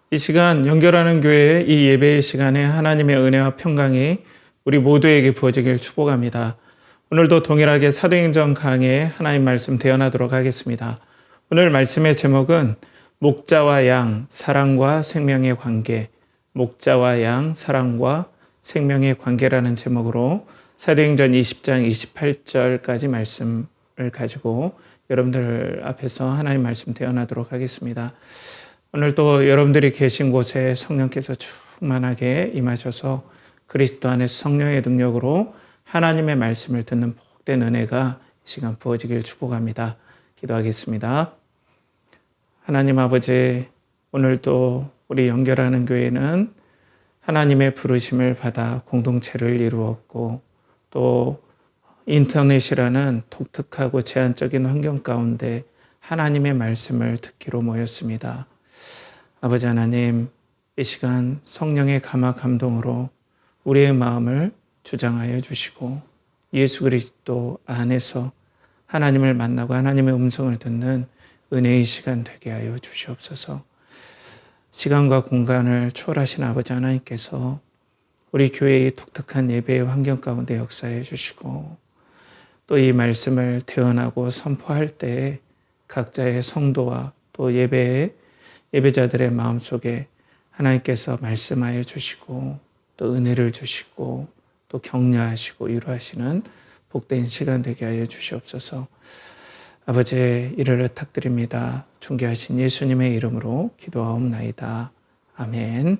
이 시간 연결하는 교회의 이 예배의 시간에 하나님의 은혜와 평강이 우리 모두에게 부어지길 축복합니다. 오늘도 동일하게 사도행전 강해에 하나님 말씀 대언하도록 하겠습니다. 오늘 말씀의 제목은 목자와 양, 사랑과 생명의 관계, 목자와 양, 사랑과 생명의 관계라는 제목으로 사도행전 20장 28절까지 말씀을 가지고 여러분들 앞에서 하나님 말씀 대언하도록 하겠습니다. 오늘 또 여러분들이 계신 곳에 성령께서 충만하게 임하셔서 그리스도 안에서 성령의 능력으로 하나님의 말씀을 듣는 복된 은혜가 이 시간 부어지길 축복합니다. 기도하겠습니다. 하나님 아버지, 오늘도 우리 연결하는 교회는 하나님의 부르심을 받아 공동체를 이루었고 또 인터넷이라는 독특하고 제한적인 환경 가운데 하나님의 말씀을 듣기로 모였습니다. 아버지 하나님, 이 시간 성령의 감화 감동으로 우리의 마음을 주장하여 주시고 예수 그리스도 안에서 하나님을 만나고 하나님의 음성을 듣는 은혜의 시간 되게 하여 주시옵소서. 시간과 공간을 초월하신 아버지 하나님께서 우리 교회의 독특한 예배의 환경 가운데 역사해 주시고 또 이 말씀을 대언하고 선포할 때에 각자의 성도와 또 예배자들의 마음속에 하나님께서 말씀하여 주시고 또 은혜를 주시고 또 격려하시고 위로하시는 복된 시간 되게 하여 주시옵소서. 아버지, 이를 부탁드립니다. 존귀하신 예수님의 이름으로 기도하옵나이다. 아멘.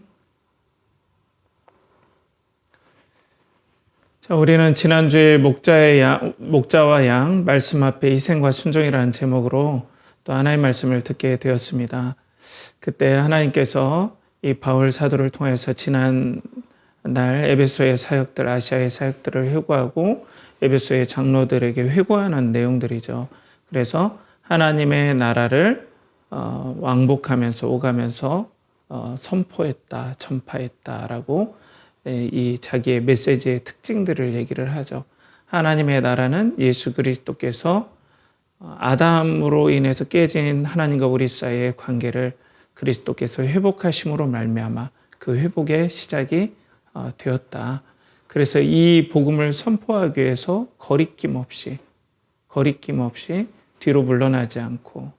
자, 우리는 지난주에 목자와 양, 말씀 앞에 희생과 순종이라는 제목으로 또 하나의 말씀을 듣게 되었습니다. 그때 하나님께서 이 바울 사도를 통해서 지난 날 에베소의 사역들, 아시아의 사역들을 회고하고 에베소의 장로들에게 회고하는 내용들이죠. 그래서 하나님의 나라를 왕복하면서 오가면서 선포했다, 전파했다라고 이 자기의 메시지의 특징들을 얘기를 하죠. 하나님의 나라는 예수 그리스도께서 아담으로 인해서 깨진 하나님과 우리 사이의 관계를 그리스도께서 회복하심으로 말미암아 그 회복의 시작이 되었다. 그래서 이 복음을 선포하기 위해서 거리낌 없이 뒤로 물러나지 않고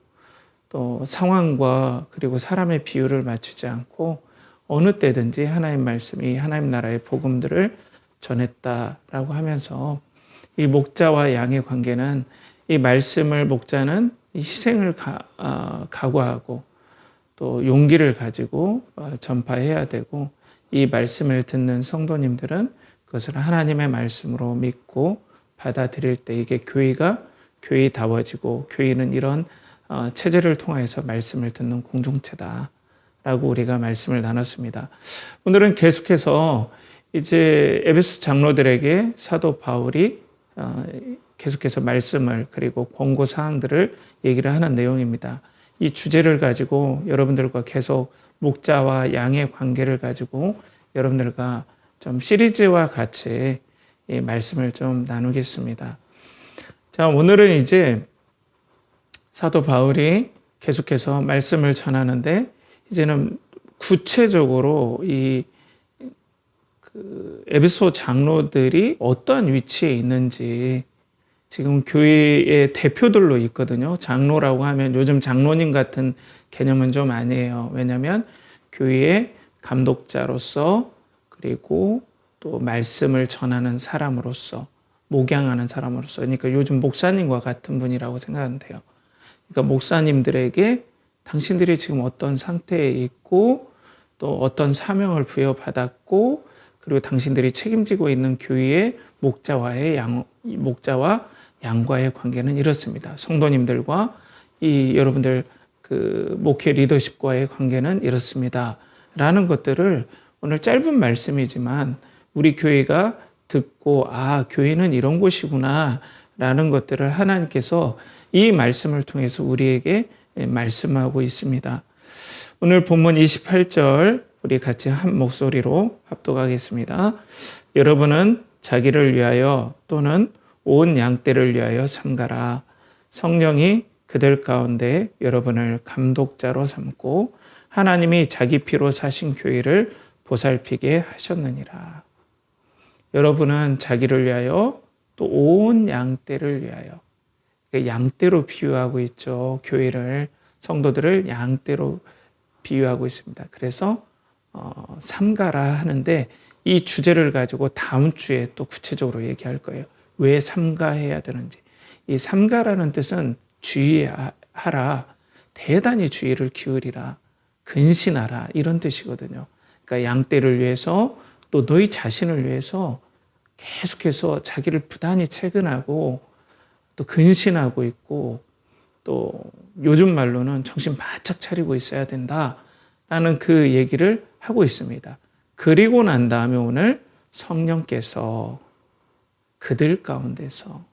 또 상황과 그리고 사람의 비율을 맞추지 않고 어느 때든지 하나님 말씀이 하나님 나라의 복음들을 전했다라고 하면서 이 목자와 양의 관계는 이 말씀을 목자는 희생을 각오하고 또 용기를 가지고 전파해야 되고 이 말씀을 듣는 성도님들은 그것을 하나님의 말씀으로 믿고 받아들일 때 이게 교회다워지고 교회는 이런 체제를 통해서 말씀을 듣는 공동체다. 라고 우리가 말씀을 나눴습니다. 오늘은 계속해서 이제 에베소 장로들에게 사도 바울이 계속해서 말씀을 그리고 권고 사항들을 얘기를 하는 내용입니다. 이 주제를 가지고 여러분들과 계속 목자와 양의 관계를 가지고 여러분들과 좀 시리즈와 같이 이 말씀을 좀 나누겠습니다. 자, 오늘은 이제 사도 바울이 계속해서 말씀을 전하는데 이제는 구체적으로 에베소 장로들이 어떤 위치에 있는지 지금 교회의 대표들로 있거든요. 장로라고 하면 요즘 장로님 같은 개념은 좀 아니에요. 왜냐하면 교회의 감독자로서 그리고 또 말씀을 전하는 사람으로서 목양하는 사람으로서 그러니까 요즘 목사님과 같은 분이라고 생각하면 돼요. 그러니까 목사님들에게 당신들이 지금 어떤 상태에 있고 또 어떤 사명을 부여받았고 그리고 당신들이 책임지고 있는 교회의 목자와 양과의 관계는 이렇습니다. 성도님들과 여러분들 그 목회 리더십과의 관계는 이렇습니다. 라는 것들을 오늘 짧은 말씀이지만 우리 교회가 듣고 교회는 이런 곳이구나 라는 것들을 하나님께서 이 말씀을 통해서 우리에게 말씀하고 있습니다. 오늘 본문 28절 우리 같이 한 목소리로 합독하겠습니다. 여러분은 자기를 위하여 또는 온 양떼를 위하여 삼가라. 성령이 그들 가운데 여러분을 감독자로 삼고 하나님이 자기 피로 사신 교회를 보살피게 하셨느니라. 여러분은 자기를 위하여 또 온 양떼를 위하여, 양떼로 비유하고 있죠. 교회를, 성도들을 양떼로 비유하고 있습니다. 그래서 삼가라 하는데 이 주제를 가지고 다음 주에 또 구체적으로 얘기할 거예요. 왜 삼가해야 되는지. 이 삼가라는 뜻은 주의하라, 대단히 주의를 기울이라, 근신하라 이런 뜻이거든요. 그러니까 양떼를 위해서 또 너희 자신을 위해서 계속해서 자기를 부단히 채근하고 또 근신하고 있고 또 요즘 말로는 정신 바짝 차리고 있어야 된다라는 그 얘기를 하고 있습니다. 그리고 난 다음에 오늘 성령께서 그들 가운데서,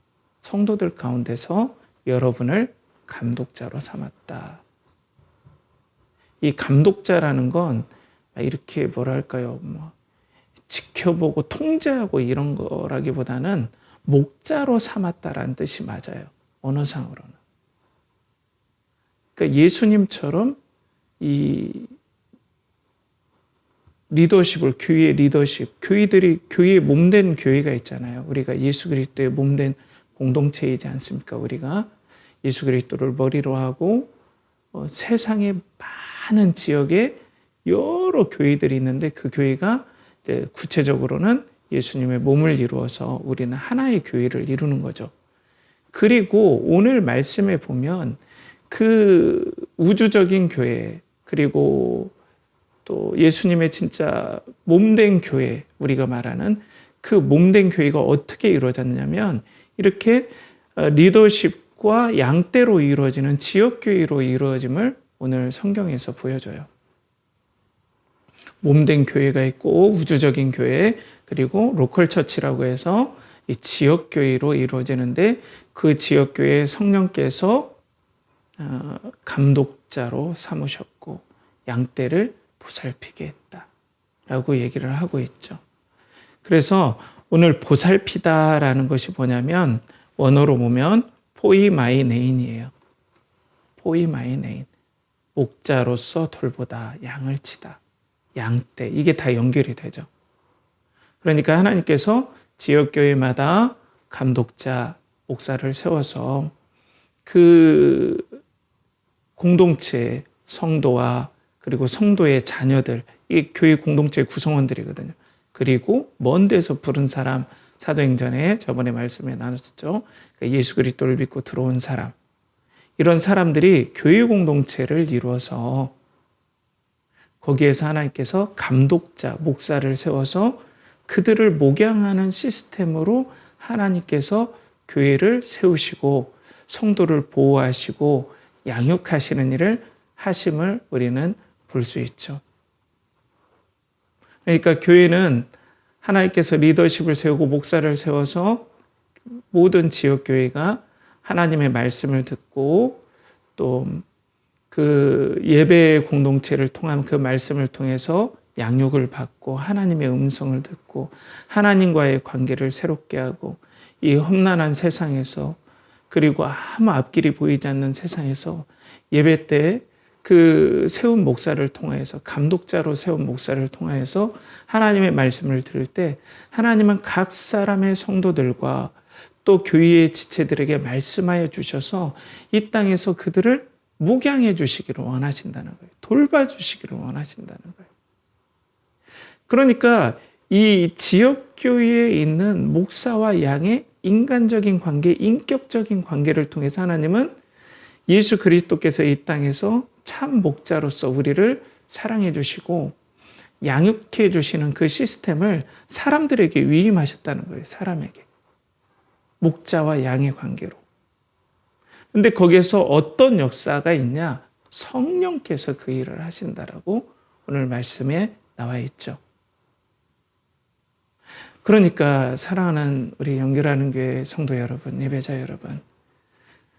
성도들 가운데서 여러분을 감독자로 삼았다. 이 감독자라는 건 이렇게 뭐랄까요, 지켜보고 통제하고 이런 거라기보다는 목자로 삼았다라는 뜻이 맞아요. 언어상으로는. 그러니까 예수님처럼 이 리더십을, 교회의 리더십, 교회의 몸된 교회가 있잖아요. 우리가 예수 그리스도의 몸된 공동체이지 않습니까? 우리가 예수 그리스도를 머리로 하고 세상의 많은 지역에 여러 교회들이 있는데 그 교회가 이제 구체적으로는 예수님의 몸을 이루어서 우리는 하나의 교회를 이루는 거죠. 그리고 오늘 말씀에 보면 그 우주적인 교회, 그리고 또 예수님의 진짜 몸된 교회, 우리가 말하는 그 몸된 교회가 어떻게 이루어졌냐면 이렇게 리더십과 양떼로 이루어지는 지역교회로 이루어짐을 오늘 성경에서 보여줘요. 몸된 교회가 있고 우주적인 교회, 그리고 로컬 처치라고 해서 이 지역교회로 이루어지는데 그 지역교회에 성령께서 감독자로 삼으셨고 양떼를 보살피게 했다라고 얘기를 하고 있죠. 그래서 오늘 보살피다라는 것이 뭐냐면 원어로 보면 포이마이네인이에요. 포이마이네인. 목자로서 돌보다, 양을 치다, 양떼, 이게 다 연결이 되죠. 그러니까 하나님께서 지역교회마다 감독자, 목사를 세워서 그 공동체, 성도와 그리고 성도의 자녀들, 이 교회 공동체의 구성원들이거든요. 그리고 먼 데서 부른 사람, 사도행전에 저번에 말씀에 나눴었죠. 예수 그리스도를 믿고 들어온 사람, 이런 사람들이 교회 공동체를 이루어서 거기에서 하나님께서 감독자, 목사를 세워서 그들을 목양하는 시스템으로 하나님께서 교회를 세우시고 성도를 보호하시고 양육하시는 일을 하심을 우리는 볼 수 있죠. 그러니까 교회는 하나님께서 리더십을 세우고 목사를 세워서 모든 지역교회가 하나님의 말씀을 듣고 또 그 예배 공동체를 통한 그 말씀을 통해서 양육을 받고 하나님의 음성을 듣고 하나님과의 관계를 새롭게 하고 이 험난한 세상에서, 그리고 아무 앞길이 보이지 않는 세상에서 예배 때 그 세운 목사를 통하여서, 감독자로 세운 목사를 통하여서 하나님의 말씀을 들을 때 하나님은 각 사람의 성도들과 또 교회의 지체들에게 말씀하여 주셔서 이 땅에서 그들을 목양해 주시기를 원하신다는 거예요. 돌봐주시기를 원하신다는 거예요. 그러니까 이 지역교회에 있는 목사와 양의 인간적인 관계, 인격적인 관계를 통해서 하나님은 예수 그리스도께서 이 땅에서 참 목자로서 우리를 사랑해 주시고 양육해 주시는 그 시스템을 사람들에게 위임하셨다는 거예요. 사람에게. 목자와 양의 관계로. 근데 거기에서 어떤 역사가 있냐? 성령께서 그 일을 하신다라고 오늘 말씀에 나와 있죠. 그러니까 사랑하는 우리 연결하는 교회 성도 여러분, 예배자 여러분,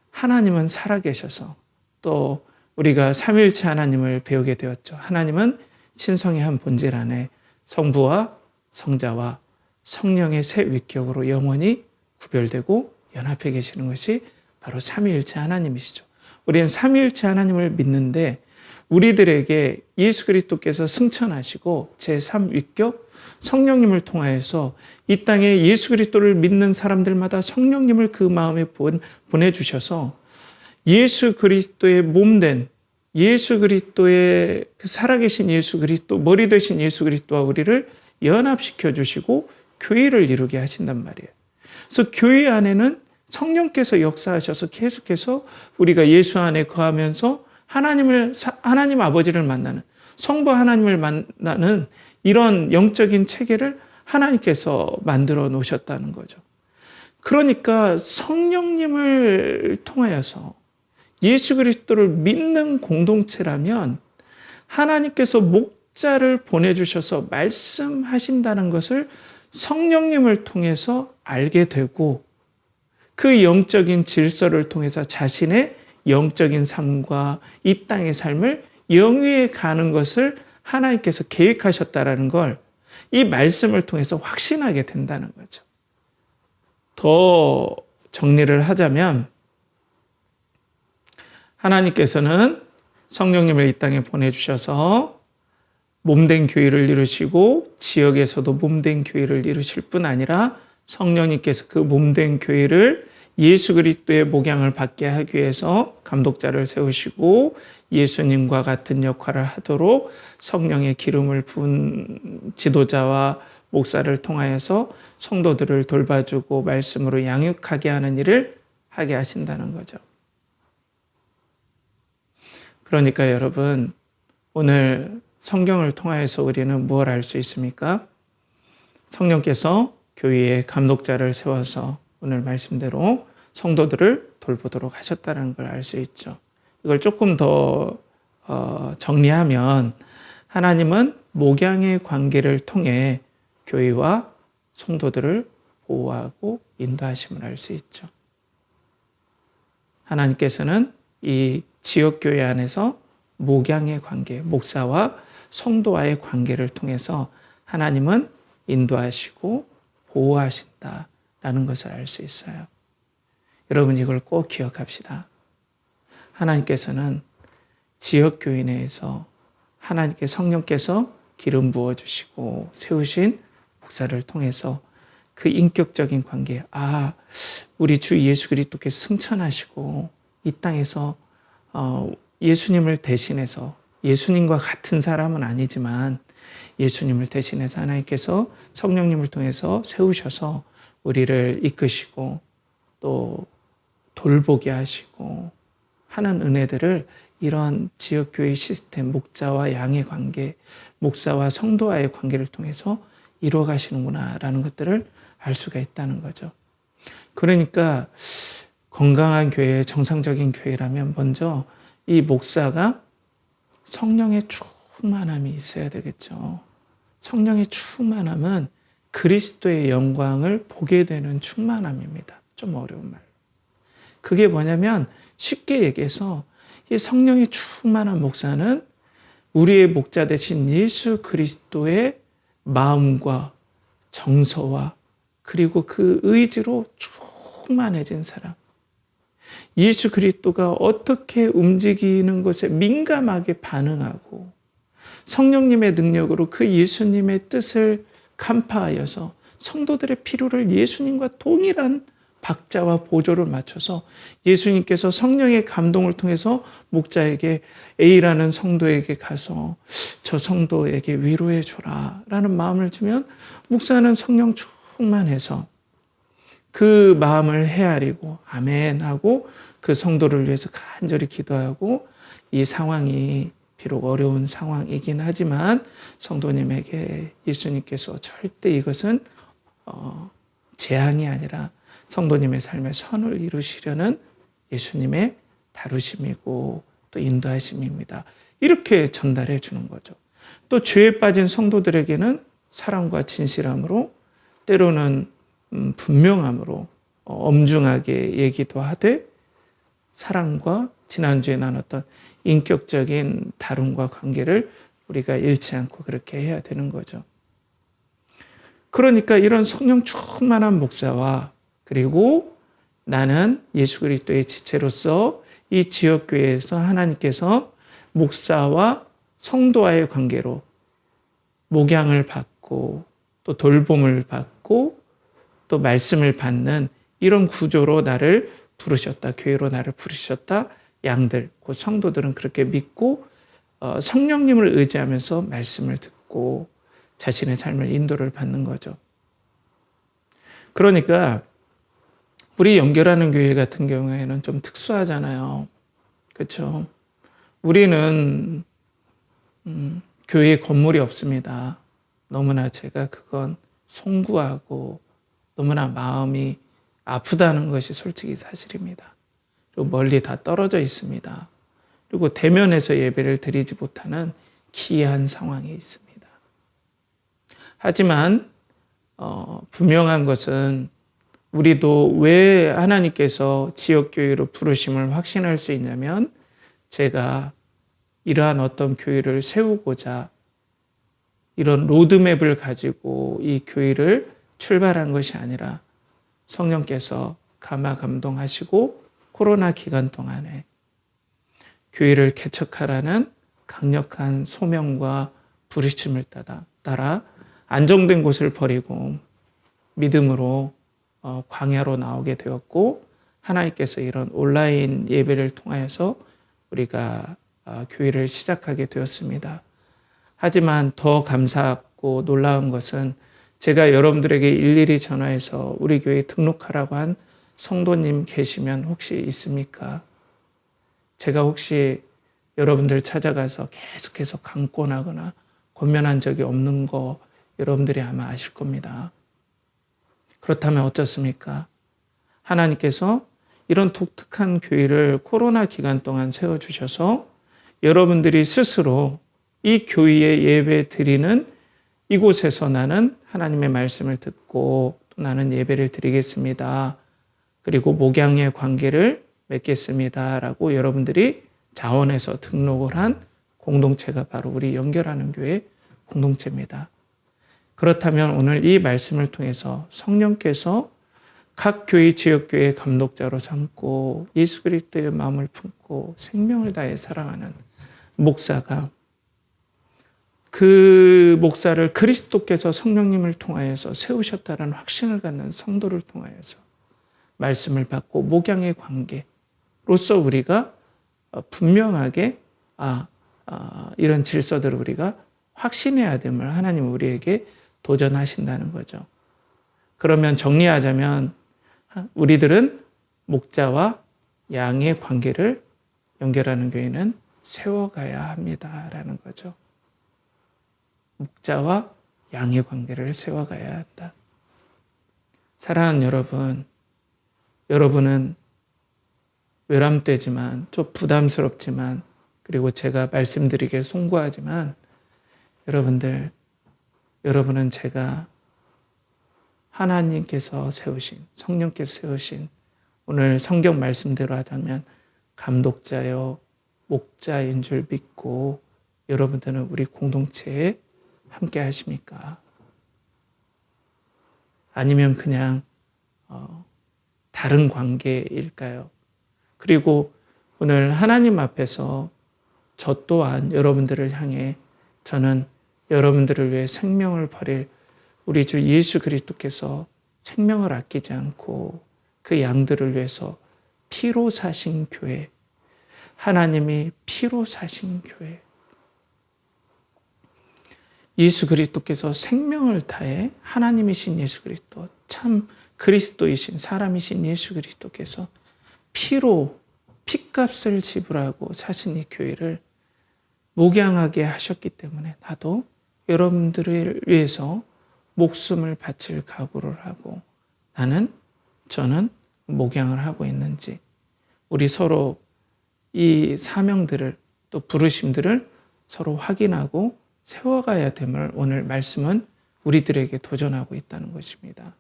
하나님은 살아계셔서 또 우리가 삼위일체 하나님을 배우게 되었죠. 하나님은 신성의 한 본질 안에 성부와 성자와 성령의 세 위격으로 영원히 구별되고 연합해 계시는 것이 바로 삼위일체 하나님이시죠. 우리는 삼위일체 하나님을 믿는데 우리들에게 예수 그리스도께서 승천하시고 제3위격 성령님을 통하여서 이 땅에 예수 그리스도를 믿는 사람들마다 성령님을 그 마음에 보내주셔서 예수 그리스도의 몸된 예수 그리스도의 그 살아계신 예수 그리스도, 머리 되신 예수 그리스도와 우리를 연합시켜 주시고 교회를 이루게 하신단 말이에요. 그래서 교회 안에는 성령께서 역사하셔서 계속해서 우리가 예수 안에 거하면서 하나님 아버지를 만나는, 성부 하나님을 만나는 이런 영적인 체계를 하나님께서 만들어 놓으셨다는 거죠. 그러니까 성령님을 통하여서 예수 그리스도를 믿는 공동체라면 하나님께서 목자를 보내주셔서 말씀하신다는 것을 성령님을 통해서 알게 되고 그 영적인 질서를 통해서 자신의 영적인 삶과 이 땅의 삶을 영위에 가는 것을 하나님께서 계획하셨다라는 걸 이 말씀을 통해서 확신하게 된다는 거죠. 더 정리를 하자면 하나님께서는 성령님을 이 땅에 보내주셔서 몸된 교회를 이루시고 지역에서도 몸된 교회를 이루실 뿐 아니라 성령님께서 그 몸된 교회를 예수 그리스도의 목양을 받게 하기 위해서 감독자를 세우시고 예수님과 같은 역할을 하도록 성령의 기름을 부은 지도자와 목사를 통하여서 성도들을 돌봐주고 말씀으로 양육하게 하는 일을 하게 하신다는 거죠. 그러니까 여러분, 오늘 성경을 통하여서 우리는 무엇을 알 수 있습니까? 성령께서 교회에 감독자를 세워서 오늘 말씀대로 성도들을 돌보도록 하셨다는 걸 알 수 있죠. 이걸 조금 더 정리하면 하나님은 목양의 관계를 통해 교회와 성도들을 보호하고 인도하심을 알 수 있죠. 하나님께서는 이 지역교회 안에서 목양의 관계, 목사와 성도와의 관계를 통해서 하나님은 인도하시고 보호하신다라는 것을 알 수 있어요. 여러분 이걸 꼭 기억합시다. 하나님께서는 지역교회 내에서 하나님께 성령께서 기름 부어주시고 세우신 목사를 통해서 그 인격적인 관계, 우리 주 예수 그리스도께서 승천하시고 이 땅에서 예수님을 대신해서, 예수님과 같은 사람은 아니지만 예수님을 대신해서 하나님께서 성령님을 통해서 세우셔서 우리를 이끄시고 또 돌보게 하시고 하는 은혜들을 이런 지역교회 시스템, 목자와 양의 관계, 목사와 성도와의 관계를 통해서 이루어 가시는구나라는 것들을 알 수가 있다는 거죠. 그러니까 건강한 교회, 정상적인 교회라면 먼저 이 목사가 성령의 충만함이 있어야 되겠죠. 성령의 충만함은 그리스도의 영광을 보게 되는 충만함입니다. 좀 어려운 말. 그게 뭐냐면 쉽게 얘기해서 이 성령의 충만한 목사는 우리의 목자 되신 예수 그리스도의 마음과 정서와 그리고 그 의지로 충만해진 사람. 예수 그리스도가 어떻게 움직이는 것에 민감하게 반응하고 성령님의 능력으로 그 예수님의 뜻을 간파하여서 성도들의 필요를 예수님과 동일한 박자와 보조를 맞춰서 예수님께서 성령의 감동을 통해서 목자에게 A라는 성도에게 가서 저 성도에게 위로해 줘라 라는 마음을 주면 목사는 성령 충만해서 그 마음을 헤아리고 아멘 하고 그 성도를 위해서 간절히 기도하고 이 상황이 비록 어려운 상황이긴 하지만 성도님에게 예수님께서 절대 이것은 재앙이 아니라 성도님의 삶에 선을 이루시려는 예수님의 다루심이고 또 인도하심입니다. 이렇게 전달해 주는 거죠. 또 죄에 빠진 성도들에게는 사랑과 진실함으로 때로는 분명함으로 엄중하게 얘기도 하되 사랑과 지난주에 나눴던 인격적인 다름과 관계를 우리가 잃지 않고 그렇게 해야 되는 거죠. 그러니까 이런 성령 충만한 목사와 그리고 나는 예수 그리스도의 지체로서 이 지역교회에서 하나님께서 목사와 성도와의 관계로 목양을 받고 또 돌봄을 받고 또 말씀을 받는 이런 구조로 나를 부르셨다. 교회로 나를 부르셨다. 양들, 그 성도들은 그렇게 믿고 성령님을 의지하면서 말씀을 듣고 자신의 삶을 인도를 받는 거죠. 그러니까 우리 연결하는 교회 같은 경우에는 좀 특수하잖아요. 그렇죠? 우리는 교회에 건물이 없습니다. 너무나 제가 그건 송구하고 너무나 마음이 아프다는 것이 솔직히 사실입니다. 그리고 멀리 다 떨어져 있습니다. 그리고 대면에서 예배를 드리지 못하는 기이한 상황에 있습니다. 하지만 분명한 것은 우리도 왜 하나님께서 지역교회로 부르심을 확신할 수 있냐면 제가 이러한 어떤 교회를 세우고자 이런 로드맵을 가지고 이 교회를 출발한 것이 아니라 성령께서 감화 감동하시고 코로나 기간 동안에 교회를 개척하라는 강력한 소명과 부르심을 따라 안정된 곳을 버리고 믿음으로 광야로 나오게 되었고 하나님께서 이런 온라인 예배를 통하여서 우리가 교회를 시작하게 되었습니다. 하지만 더 감사하고 놀라운 것은 제가 여러분들에게 일일이 전화해서 우리 교회에 등록하라고 한 성도님 계시면 혹시 있습니까? 제가 혹시 여러분들 찾아가서 계속해서 강권하거나 권면한 적이 없는 거 여러분들이 아마 아실 겁니다. 그렇다면 어떻습니까? 하나님께서 이런 독특한 교회를 코로나 기간 동안 세워주셔서 여러분들이 스스로 이 교회에 예배 드리는 이곳에서 나는 하나님의 말씀을 듣고 또 나는 예배를 드리겠습니다. 그리고 목양의 관계를 맺겠습니다. 라고 여러분들이 자원해서 등록을 한 공동체가 바로 우리 연결하는 교회 공동체입니다. 그렇다면 오늘 이 말씀을 통해서 성령께서 각 교회 지역교회 감독자로 삼고 예수 그리스도의 마음을 품고 생명을 다해 사랑하는 목사가 그 목사를 그리스도께서 성령님을 통하여서 세우셨다는 확신을 갖는 성도를 통하여서 말씀을 받고 목양의 관계로서 우리가 분명하게 이런 질서들을 우리가 확신해야 됨을 하나님 우리에게 도전하신다는 거죠. 그러면 정리하자면 우리들은 목자와 양의 관계를 연결하는 교회는 세워가야 합니다라는 거죠. 목자와 양의 관계를 세워가야 한다. 사랑하는 여러분, 여러분은 외람되지만 좀 부담스럽지만 그리고 제가 말씀드리기에 송구하지만 여러분은 제가 하나님께서 세우신 성령께서 세우신 오늘 성경 말씀대로 하자면 감독자요 목자인 줄 믿고 여러분들은 우리 공동체에 함께 하십니까? 아니면 그냥 다른 관계일까요? 그리고 오늘 하나님 앞에서 저 또한 여러분들을 향해 저는 여러분들을 위해 생명을 버릴 우리 주 예수 그리스도께서 생명을 아끼지 않고 그 양들을 위해서 피로 사신 교회, 하나님이 피로 사신 교회, 예수 그리스도께서 생명을 다해 하나님이신 예수 그리스도, 참 그리스도이신 사람이신 예수 그리스도께서 피로 핏값을 지불하고 사신 이 교회를 목양하게 하셨기 때문에 나도 여러분들을 위해서 목숨을 바칠 각오를 하고 저는 목양을 하고 있는지 우리 서로 이 사명들을 또 부르심들을 서로 확인하고 세워가야 됨을 오늘 말씀은 우리들에게 도전하고 있다는 것입니다.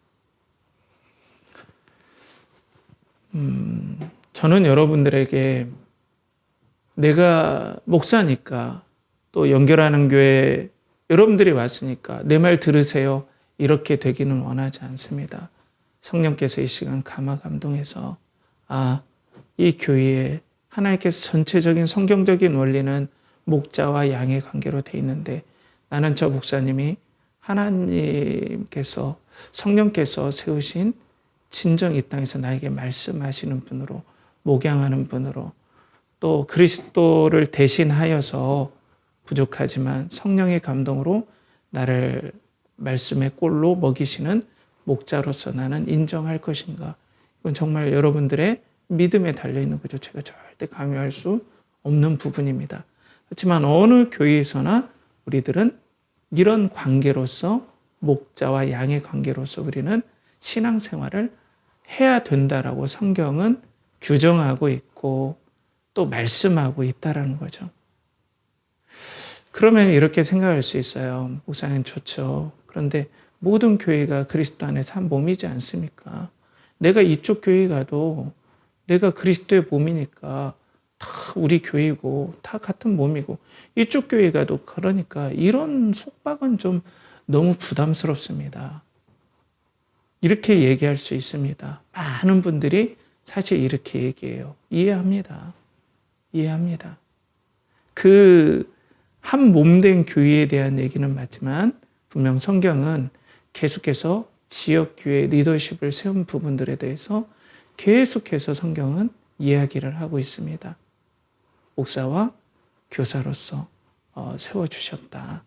저는 여러분들에게 내가 목사니까 또 연결하는 교회 여러분들이 왔으니까 내 말 들으세요 이렇게 되기는 원하지 않습니다. 성령께서 이 시간 감화 감동해서 이 교회에 하나님께서 전체적인 성경적인 원리는 목자와 양의 관계로 돼 있는데 나는 저 목사님이 하나님께서 성령께서 세우신 진정 이 땅에서 나에게 말씀하시는 분으로 목양하는 분으로 또 그리스도를 대신하여서 부족하지만 성령의 감동으로 나를 말씀의 꼴로 먹이시는 목자로서 나는 인정할 것인가. 이건 정말 여러분들의 믿음에 달려있는 거죠. 제가 절대 강요할 수 없는 부분입니다. 그렇지만 어느 교회에서나 우리들은 이런 관계로서 목자와 양의 관계로서 우리는 신앙생활을 해야 된다라고 성경은 규정하고 있고 또 말씀하고 있다라는 거죠. 그러면 이렇게 생각할 수 있어요. 목사님 좋죠. 그런데 모든 교회가 그리스도 안에서 한 몸이지 않습니까? 내가 이쪽 교회 가도 내가 그리스도의 몸이니까 다 우리 교회고 다 같은 몸이고 이쪽 교회 가도 그러니까 이런 속박은 좀 너무 부담스럽습니다. 이렇게 얘기할 수 있습니다. 많은 분들이 사실 이렇게 얘기해요. 이해합니다. 그 한 몸된 교회에 대한 얘기는 맞지만 분명 성경은 계속해서 지역교회 리더십을 세운 부분들에 대해서 계속해서 성경은 이야기를 하고 있습니다. 목사와 교사로서 세워주셨다.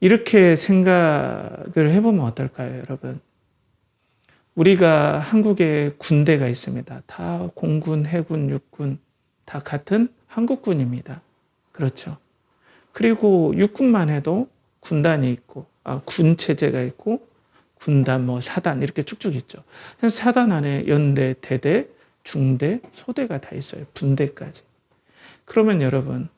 이렇게 생각을 해보면 어떨까요, 여러분? 우리가 한국에 군대가 있습니다. 다 공군, 해군, 육군 다 같은 한국군입니다. 그렇죠. 그리고 육군만 해도 군단이 있고, 군 체제가 있고, 군단, 사단 이렇게 쭉쭉 있죠. 그래서 사단 안에 연대, 대대, 중대, 소대가 다 있어요. 분대까지. 그러면 여러분,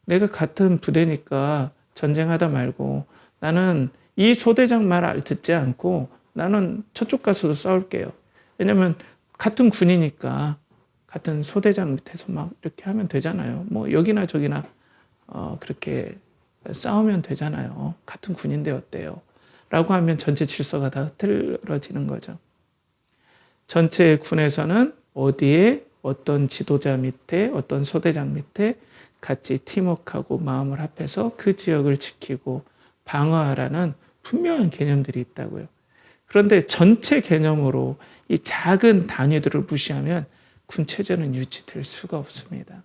내가 같은 부대니까 전쟁하다 말고 나는 이 소대장 말 듣지 않고 나는 저쪽 가서도 싸울게요. 왜냐면 같은 군이니까 같은 소대장 밑에서 막 이렇게 하면 되잖아요. 여기나 저기나 그렇게 싸우면 되잖아요. 같은 군인데 어때요? 라고 하면 전체 질서가 다 흐트러지는 거죠. 전체 군에서는 어디에 어떤 지도자 밑에 어떤 소대장 밑에 같이 팀워크하고 마음을 합해서 그 지역을 지키고 방어하라는 분명한 개념들이 있다고요. 그런데 전체 개념으로 이 작은 단위들을 무시하면 군체제는 유지될 수가 없습니다.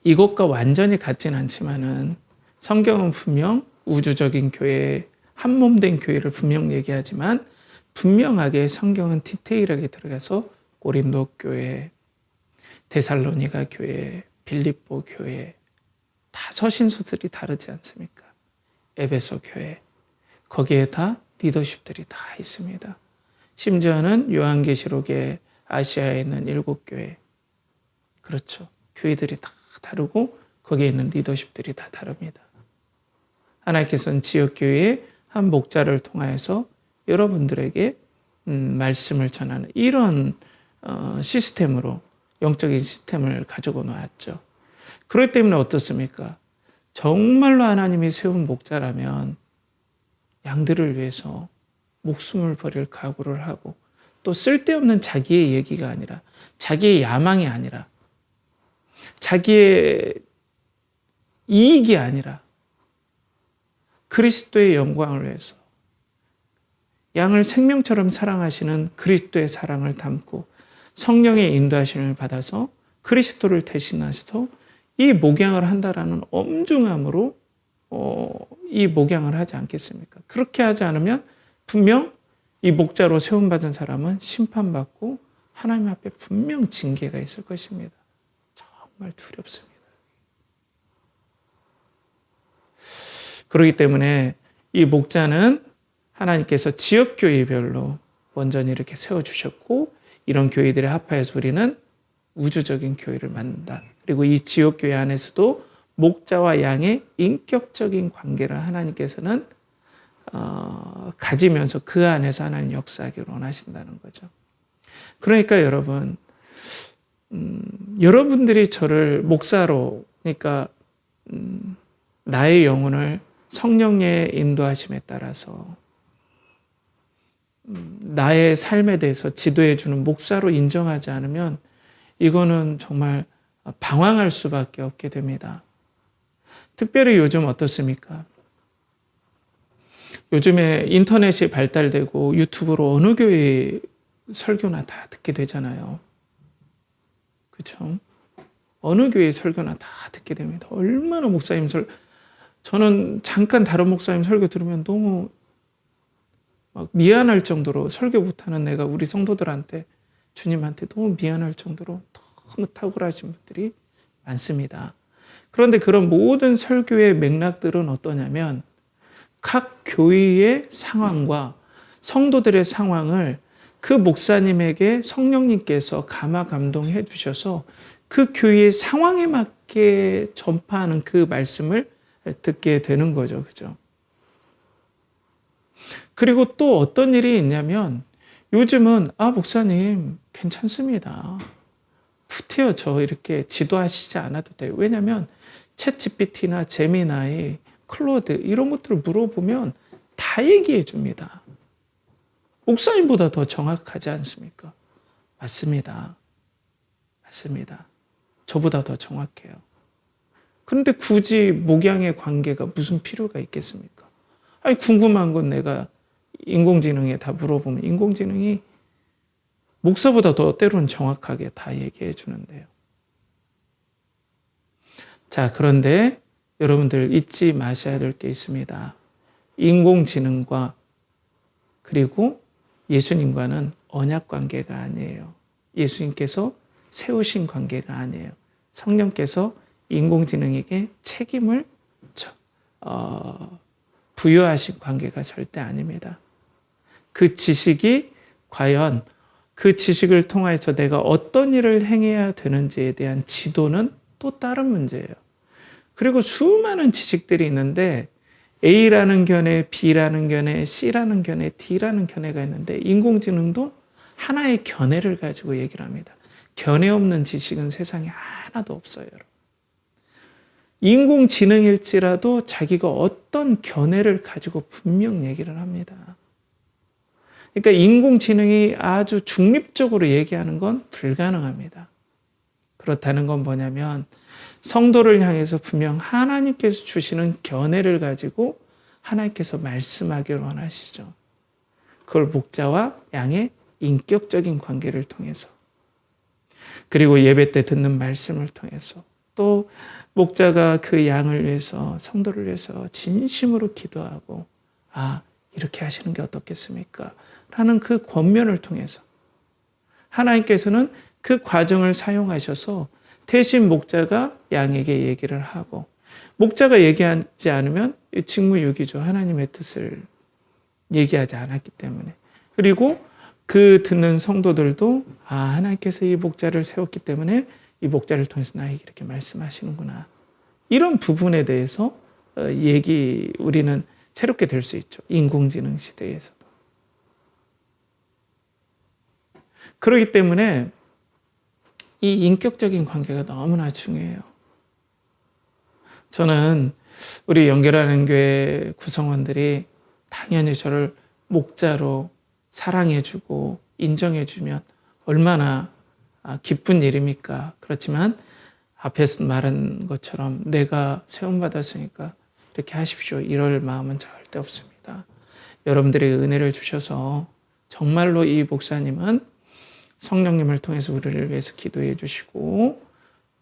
이것과 완전히 같진 않지만은 성경은 분명 우주적인 교회, 한몸된 교회를 분명 얘기하지만 분명하게 성경은 디테일하게 들어가서 고린도 교회, 데살로니가 교회, 빌립보 교회 다 서신서들이 다르지 않습니까? 에베소 교회 거기에 다 리더십들이 다 있습니다. 심지어는 요한계시록에 아시아에 있는 7교회 그렇죠. 교회들이 다 다르고 거기에 있는 리더십들이 다 다릅니다. 하나님께서는 지역교회의 한 목자를 통하여서 여러분들에게 말씀을 전하는 이런 시스템으로 영적인 시스템을 가지고 놓았죠. 그렇기 때문에 어떻습니까? 정말로 하나님이 세운 목자라면 양들을 위해서 목숨을 버릴 각오를 하고 또 쓸데없는 자기의 얘기가 아니라 자기의 야망이 아니라 자기의 이익이 아니라 그리스도의 영광을 위해서 양을 생명처럼 사랑하시는 그리스도의 사랑을 담고 성령의 인도하심을 받아서 그리스도를 대신하셔서 이 목양을 한다라는 엄중함으로 이 목양을 하지 않겠습니까? 그렇게 하지 않으면 분명 이 목자로 세움받은 사람은 심판받고 하나님 앞에 분명 징계가 있을 것입니다. 정말 두렵습니다. 그렇기 때문에 이 목자는 하나님께서 지역교회별로 온전히 이렇게 세워주셨고 이런 교회들에 합하여서 우리는 우주적인 교회를 만든다. 그리고 이 지역교회 안에서도 목자와 양의 인격적인 관계를 하나님께서는 가지면서 그 안에서 하나님 역사하기를 원하신다는 거죠. 그러니까 여러분, 여러분들이 저를 목사로, 그러니까 나의 영혼을 성령의 인도하심에 따라서 나의 삶에 대해서 지도해주는 목사로 인정하지 않으면 이거는 정말 방황할 수밖에 없게 됩니다. 특별히 요즘 어떻습니까? 요즘에 인터넷이 발달되고 유튜브로 어느 교회 설교나 다 듣게 되잖아요. 그렇죠? 어느 교회 설교나 다 듣게 됩니다. 얼마나 목사님 저는 잠깐 다른 목사님 설교 들으면 너무 막 미안할 정도로, 설교 못하는 내가 우리 성도들한테, 주님한테 너무 미안할 정도로 너무 탁월하신 분들이 많습니다. 그런데 그런 모든 설교의 맥락들은 어떠냐면 각 교회의 상황과 성도들의 상황을 그 목사님에게 성령님께서 감화 감동해 주셔서 그 교회의 상황에 맞게 전파하는 그 말씀을 듣게 되는 거죠. 그죠? 그리고 또 어떤 일이 있냐면 요즘은 목사님 괜찮습니다. 푸트요, 저 이렇게 지도하시지 않아도 돼요. 왜냐하면 챗GPT나 제미나이, 클로드 이런 것들을 물어보면 다 얘기해 줍니다. 목사님보다 더 정확하지 않습니까? 맞습니다. 맞습니다. 저보다 더 정확해요. 그런데 굳이 목양의 관계가 무슨 필요가 있겠습니까? 아니, 궁금한 건 내가 인공지능에 다 물어보면 인공지능이 목사보다 더 때로는 정확하게 다 얘기해 주는데요. 자, 그런데 여러분들 잊지 마셔야 될 게 있습니다. 인공지능과 그리고 예수님과는 언약 관계가 아니에요. 예수님께서 세우신 관계가 아니에요. 성령께서 인공지능에게 책임을 부여하신 관계가 절대 아닙니다. 그 지식이 과연 그 지식을 통해서 내가 어떤 일을 행해야 되는지에 대한 지도는 또 다른 문제예요. 그리고 수많은 지식들이 있는데 A라는 견해, B라는 견해, C라는 견해, D라는 견해가 있는데 인공지능도 하나의 견해를 가지고 얘기를 합니다. 견해 없는 지식은 세상에 하나도 없어요. 인공지능일지라도 자기가 어떤 견해를 가지고 분명 얘기를 합니다. 그러니까 인공지능이 아주 중립적으로 얘기하는 건 불가능합니다. 그렇다는 건 뭐냐면 성도를 향해서 분명 하나님께서 주시는 견해를 가지고 하나님께서 말씀하기를 원하시죠. 그걸 목자와 양의 인격적인 관계를 통해서, 그리고 예배 때 듣는 말씀을 통해서, 또 목자가 그 양을 위해서, 성도를 위해서 진심으로 기도하고 이렇게 하시는 게 어떻겠습니까? 라는 그 권면을 통해서 하나님께서는 그 과정을 사용하셔서 대신 목자가 양에게 얘기를 하고, 목자가 얘기하지 않으면 직무유기죠. 하나님의 뜻을 얘기하지 않았기 때문에. 그리고 그 듣는 성도들도 하나님께서 이 목자를 세웠기 때문에 이 목자를 통해서 나에게 이렇게 말씀하시는구나. 이런 부분에 대해서 우리는 새롭게 될 수 있죠. 인공지능 시대에서도. 그렇기 때문에 이 인격적인 관계가 너무나 중요해요. 저는 우리 연결하는 교회 구성원들이 당연히 저를 목자로 사랑해주고 인정해주면 얼마나 기쁜 일입니까? 그렇지만 앞에서 말한 것처럼 내가 세움받았으니까 이렇게 하십시오. 이럴 마음은 절대 없습니다. 여러분들이 은혜를 주셔서 정말로 이 목사님은 성령님을 통해서 우리를 위해서 기도해 주시고,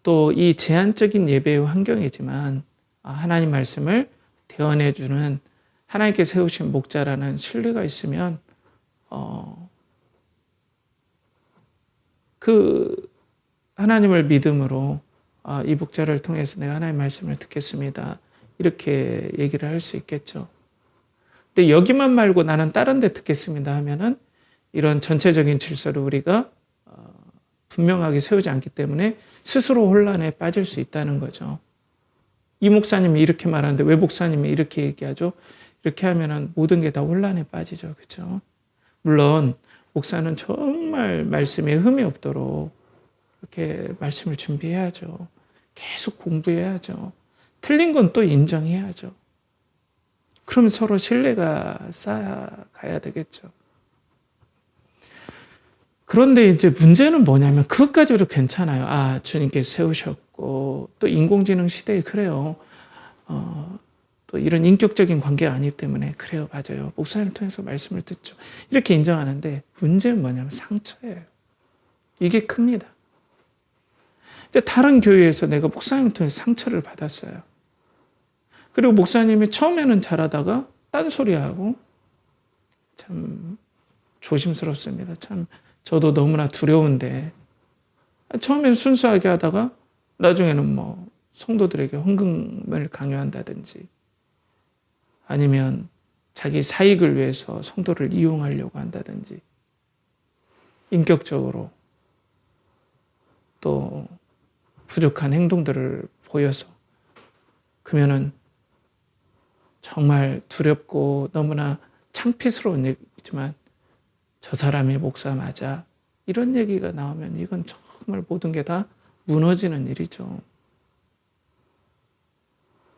또 이 제한적인 예배의 환경이지만 하나님 말씀을 대언해 주는 하나님께 세우신 목자라는 신뢰가 있으면 그 하나님을 믿음으로 이 목자를 통해서 내가 하나님의 말씀을 듣겠습니다. 이렇게 얘기를 할 수 있겠죠. 근데 여기만 말고 나는 다른 데 듣겠습니다 하면은 이런 전체적인 질서를 우리가 분명하게 세우지 않기 때문에 스스로 혼란에 빠질 수 있다는 거죠. 이 목사님이 이렇게 말하는데 왜 목사님이 이렇게 얘기하죠? 이렇게 하면은 모든 게 다 혼란에 빠지죠. 그렇죠? 물론 목사는 정말 말씀에 흠이 없도록 이렇게 말씀을 준비해야죠. 계속 공부해야죠. 틀린 건 또 인정해야죠. 그럼 서로 신뢰가 쌓아가야 되겠죠. 그런데 이제 문제는 뭐냐면 그것까지도 괜찮아요. 아, 주님께서 세우셨고 또 인공지능 시대에 그래요. 또 이런 인격적인 관계가 아니기 때문에 그래요. 맞아요. 목사님을 통해서 말씀을 듣죠. 이렇게 인정하는데 문제는 뭐냐면 상처예요. 이게 큽니다. 근데 다른 교회에서 내가 목사님을 통해서 상처를 받았어요. 그리고 목사님이 처음에는 잘하다가 딴소리하고 참 조심스럽습니다. 참 저도 너무나 두려운데 처음엔 순수하게 하다가 나중에는 뭐 성도들에게 헌금을 강요한다든지 아니면 자기 사익을 위해서 성도를 이용하려고 한다든지 인격적으로 또 부족한 행동들을 보여서 그러면은 정말 두렵고 너무나 창피스러운 얘기지만 저 사람이 목사 맞아 이런 얘기가 나오면 이건 정말 모든 게 다 무너지는 일이죠.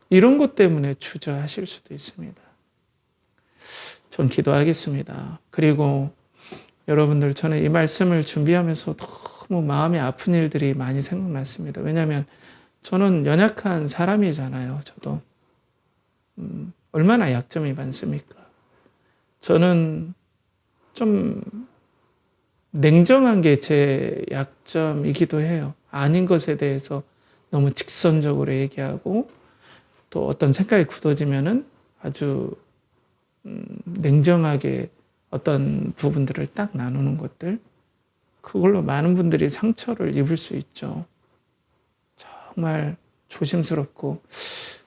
이런 것 때문에 주저하실 수도 있습니다. 전 기도하겠습니다. 그리고 여러분들 저는 이 말씀을 준비하면서 너무 마음이 아픈 일들이 많이 생각났습니다. 왜냐하면 저는 연약한 사람이잖아요. 저도 얼마나 약점이 많습니까? 저는 좀 냉정한 게 제 약점이기도 해요. 아닌 것에 대해서 너무 직선적으로 얘기하고 또 어떤 생각이 굳어지면은 아주 냉정하게 어떤 부분들을 딱 나누는 것들, 그걸로 많은 분들이 상처를 입을 수 있죠. 정말 조심스럽고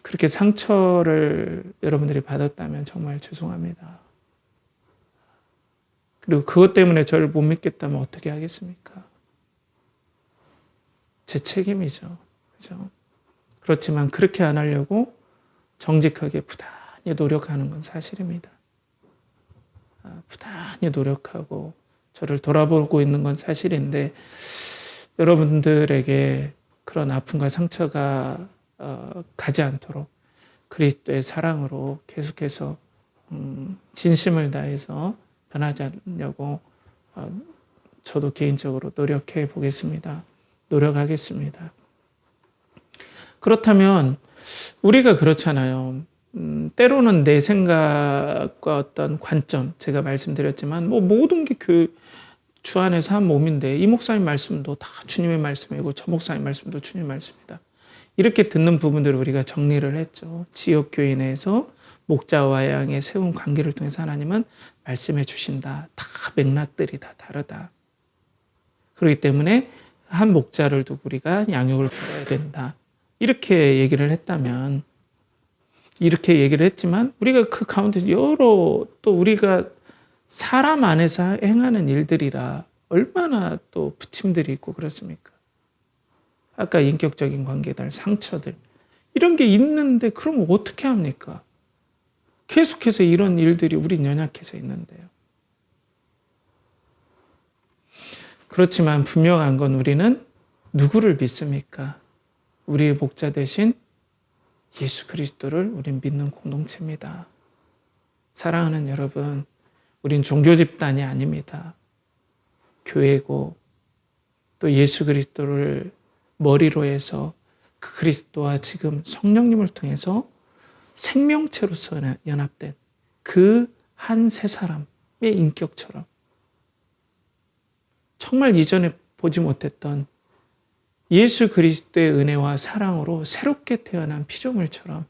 그렇게 상처를 여러분들이 받았다면 정말 죄송합니다. 그리고 그것 때문에 저를 못 믿겠다면 어떻게 하겠습니까? 제 책임이죠. 그죠? 그렇지만 그렇게 안 하려고 정직하게 부단히 노력하는 건 사실입니다. 부단히 노력하고 저를 돌아보고 있는 건 사실인데 여러분들에게 그런 아픔과 상처가 가지 않도록 그리스도의 사랑으로 계속해서 진심을 다해서 변하지 않으려고 저도 개인적으로 노력해 보겠습니다. 노력하겠습니다. 그렇다면 우리가 그렇잖아요. 때로는 내 생각과 어떤 관점, 제가 말씀드렸지만 뭐 모든 게 주 안에서 한 몸인데 이 목사님 말씀도 다 주님의 말씀이고 저 목사님 말씀도 주님의 말씀이다. 이렇게 듣는 부분들을 우리가 정리를 했죠. 지역교회 내에서 목자와 양의 세운 관계를 통해서 하나님은 말씀해 주신다. 다 맥락들이 다 다르다. 그렇기 때문에 한 목자를 두고 우리가 양육을 받아야 된다. 이렇게 얘기를 했다면 이렇게 얘기를 했지만 우리가 그 가운데 여러 또 우리가 사람 안에서 행하는 일들이라 얼마나 또 부침들이 있고 그렇습니까? 아까 인격적인 관계들, 상처들 이런 게 있는데 그럼 어떻게 합니까? 계속해서 이런 일들이 우린 연약해서 있는데요. 그렇지만 분명한 건 우리는 누구를 믿습니까? 우리의 목자 대신 예수 그리스도를 우린 믿는 공동체입니다. 사랑하는 여러분, 우린 종교 집단이 아닙니다. 교회고 또 예수 그리스도를 머리로 해서 그 그리스도와 지금 성령님을 통해서 생명체로서 연합된 그 한 세 사람의 인격처럼 정말 이전에 보지 못했던 예수 그리스도의 은혜와 사랑으로 새롭게 태어난 피조물처럼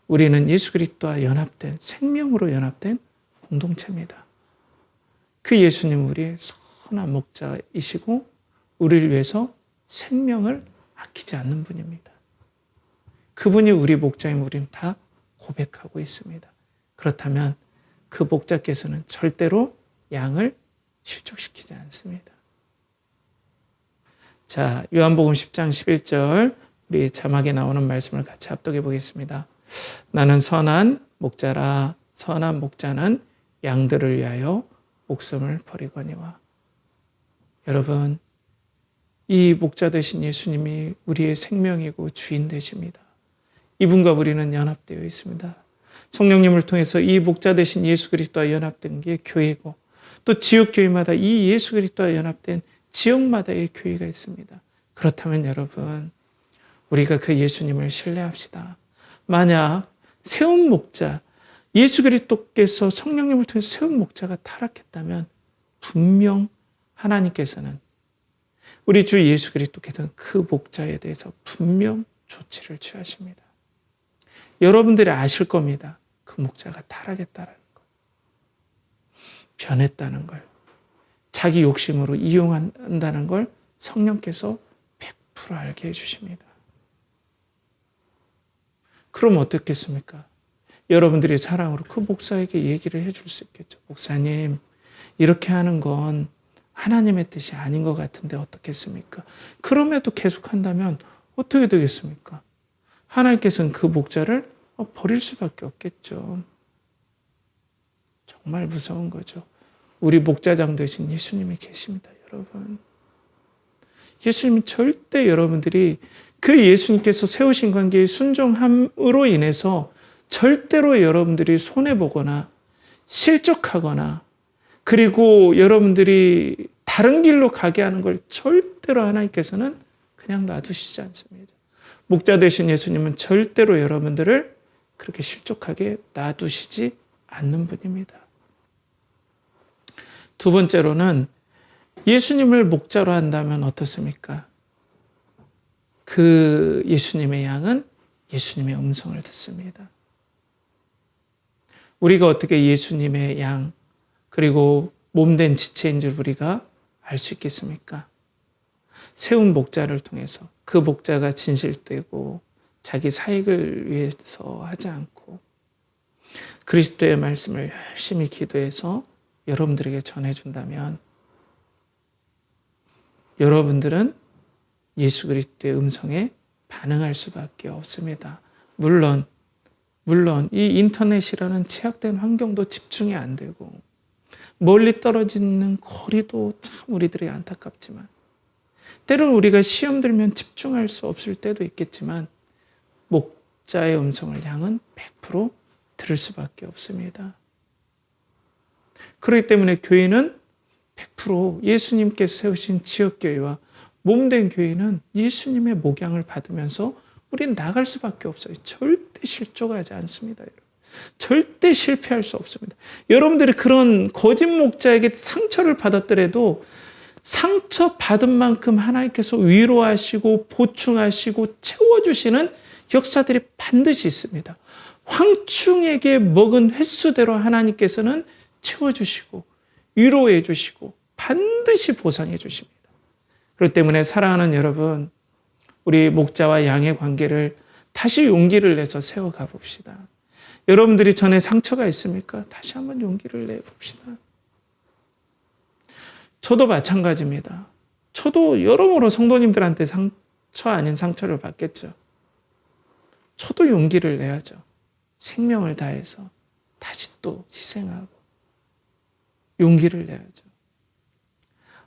우리는 예수 그리스도와 연합된 생명으로 연합된 공동체입니다. 그 예수님 우리의 선한 목자이시고 우리를 위해서 생명을 아끼지 않는 분입니다. 그분이 우리 목자임을 우리는 다 고백하고 있습니다. 그렇다면 그 목자께서는 절대로 양을 실족시키지 않습니다. 자, 요한복음 10장 11절 우리 자막에 나오는 말씀을 같이 합독해 보겠습니다. 나는 선한 목자라. 선한 목자는 양들을 위하여 목숨을 버리거니와. 여러분, 이 목자 되신 예수님이 우리의 생명이고 주인 되십니다. 이분과 우리는 연합되어 있습니다. 성령님을 통해서 이 목자 되신 예수 그리스도와 연합된 게 교회고 또 지역교회마다 이 예수 그리스도와 연합된 지역마다의 교회가 있습니다. 그렇다면 여러분, 우리가 그 예수님을 신뢰합시다. 만약 세운 목자, 예수 그리스도께서 성령님을 통해 세운 목자가 타락했다면 분명 하나님께서는, 우리 주 예수 그리스도께서는 그 목자에 대해서 분명 조치를 취하십니다. 여러분들이 아실 겁니다. 그 목자가 타락했다는 것, 변했다는 걸, 자기 욕심으로 이용한다는 걸 성령께서 100% 알게 해주십니다. 그럼 어떻겠습니까? 여러분들이 사랑으로 그 목사에게 얘기를 해줄 수 있겠죠. 목사님, 이렇게 하는 건 하나님의 뜻이 아닌 것 같은데 어떻겠습니까? 그럼에도 계속한다면 어떻게 되겠습니까? 하나님께서는 그 목자를 버릴 수밖에 없겠죠. 정말 무서운 거죠. 우리 목자장 되신 예수님이 계십니다, 여러분. 예수님은 절대 여러분들이 그 예수님께서 세우신 관계의 순종함으로 인해서 절대로 여러분들이 손해보거나 실족하거나 그리고 여러분들이 다른 길로 가게 하는 걸 절대로 하나님께서는 그냥 놔두시지 않습니다. 목자 되신 예수님은 절대로 여러분들을 그렇게 실족하게 놔두시지 않는 분입니다. 두 번째로는 예수님을 목자로 한다면 어떻습니까? 그 예수님의 양은 예수님의 음성을 듣습니다. 우리가 어떻게 예수님의 양 그리고 몸된 지체인 줄 우리가 알 수 있겠습니까? 세운 목자를 통해서 그 목자가 진실되고 자기 사익을 위해서 하지 않고 그리스도의 말씀을 열심히 기도해서 여러분들에게 전해준다면 여러분들은 예수 그리스도의 음성에 반응할 수밖에 없습니다. 물론 이 인터넷이라는 취약된 환경도 집중이 안 되고 멀리 떨어지는 거리도 참 우리들이 안타깝지만 때로는 우리가 시험 들면 집중할 수 없을 때도 있겠지만 목자의 음성을 양은 100% 들을 수밖에 없습니다. 그렇기 때문에 교회는 100% 예수님께서 세우신 지역교회와 몸된 교회는 예수님의 목양을 받으면서 우리는 나갈 수밖에 없어요. 절대 실족하지 않습니다. 여러분. 절대 실패할 수 없습니다. 여러분들이 그런 거짓 목자에게 상처를 받았더라도 상처받은 만큼 하나님께서 위로하시고 보충하시고 채워주시는 역사들이 반드시 있습니다. 황충에게 먹은 횟수대로 하나님께서는 채워주시고 위로해 주시고 반드시 보상해 주십니다. 그렇기 때문에 사랑하는 여러분, 우리 목자와 양의 관계를 다시 용기를 내서 세워가 봅시다. 여러분들이 전에 상처가 있습니까? 다시 한번 용기를 내봅시다. 저도 마찬가지입니다. 저도 여러모로 성도님들한테 상처 아닌 상처를 받겠죠. 저도 용기를 내야죠. 생명을 다해서 다시 또 희생하고 용기를 내야죠.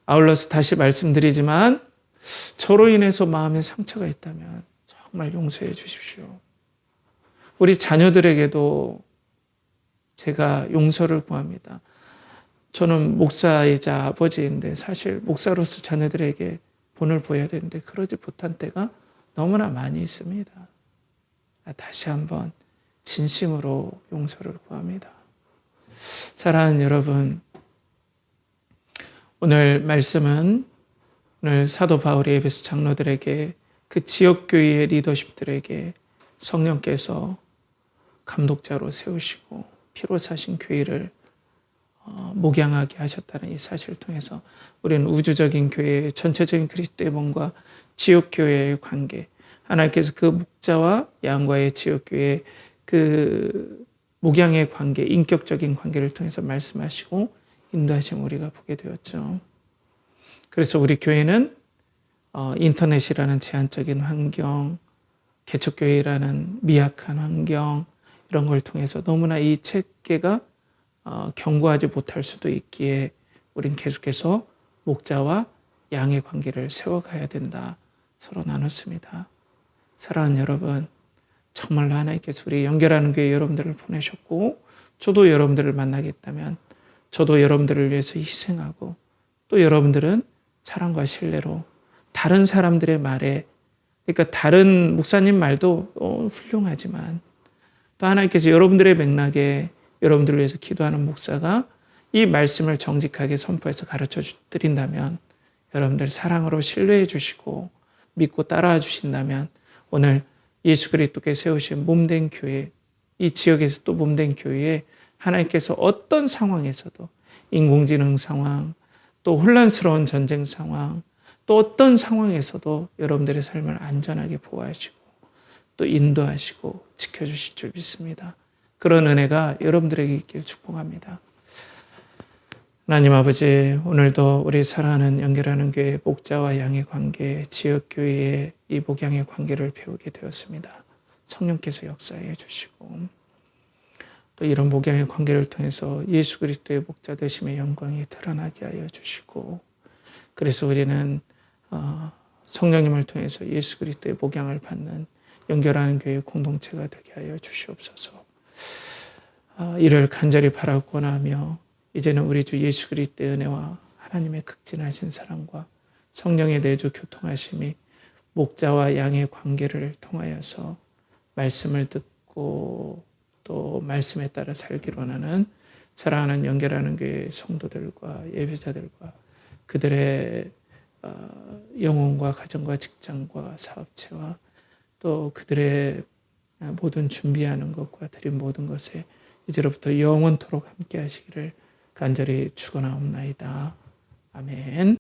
아울러서 다시 말씀드리지만 저로 인해서 마음에 상처가 있다면 정말 용서해 주십시오. 우리 자녀들에게도 제가 용서를 구합니다. 저는 목사이자 아버지인데 사실 목사로서 자녀들에게 본을 보여야 되는데 그러지 못한 때가 너무나 많이 있습니다. 다시 한번 진심으로 용서를 구합니다. 사랑하는 여러분, 오늘 말씀은 오늘 사도 바울이 에베소 장로들에게 그 지역교회의 리더십들에게 성령께서 감독자로 세우시고 피로 사신 교회를 목양하게 하셨다는 이 사실을 통해서 우리는 우주적인 교회의 전체적인 그리스도의 몸과 지역교회의 관계, 하나님께서 그 목자와 양과의 지역교회의 그 목양의 관계, 인격적인 관계를 통해서 말씀하시고 인도하심 우리가 보게 되었죠. 그래서 우리 교회는 인터넷이라는 제한적인 환경, 개척교회라는 미약한 환경 이런 걸 통해서 너무나 이 체계가 견고하지 못할 수도 있기에 우린 계속해서 목자와 양의 관계를 세워가야 된다. 서로 나눴습니다. 사랑하는 여러분, 정말로 하나님께서 우리 연결하는 교회 여러분들을 보내셨고 저도 여러분들을 만나겠다면 저도 여러분들을 위해서 희생하고 또 여러분들은 사랑과 신뢰로 다른 사람들의 말에 그러니까 다른 목사님 말도 훌륭하지만 또 하나님께서 여러분들의 맥락에 여러분들을 위해서 기도하는 목사가 이 말씀을 정직하게 선포해서 가르쳐 드린다면 여러분들 사랑으로 신뢰해 주시고 믿고 따라와 주신다면 오늘 예수 그리스도께 세우신 몸된 교회 이 지역에서 또 몸된 교회에 하나님께서 어떤 상황에서도 인공지능 상황 또 혼란스러운 전쟁 상황 또 어떤 상황에서도 여러분들의 삶을 안전하게 보호하시고 또 인도하시고 지켜주실 줄 믿습니다. 그런 은혜가 여러분들에게 있길 축복합니다. 하나님 아버지, 오늘도 우리 사랑하는 연결하는 교회 목자와 양의 관계, 지역교회의 이 목양의 관계를 배우게 되었습니다. 성령께서 역사해 주시고 또 이런 목양의 관계를 통해서 예수 그리스도의 목자 되심의 영광이 드러나게 하여 주시고 그래서 우리는 성령님을 통해서 예수 그리스도의 목양을 받는 연결하는 교회 공동체가 되게 하여 주시옵소서. 이를 간절히 바라고 나며 이제는 우리 주 예수 그리스도의 은혜와 하나님의 극진하신 사랑과 성령의 내주 교통하심이 목자와 양의 관계를 통하여서 말씀을 듣고 또 말씀에 따라 살기로 하는 사랑하는 연결하는 교회 성도들과 예배자들과 그들의 영혼과 가정과 직장과 사업체와 또 그들의 모든 준비하는 것과 드린 모든 것에 이제로부터 영원토록 함께 하시기를 간절히 축원하옵나이다. 아멘.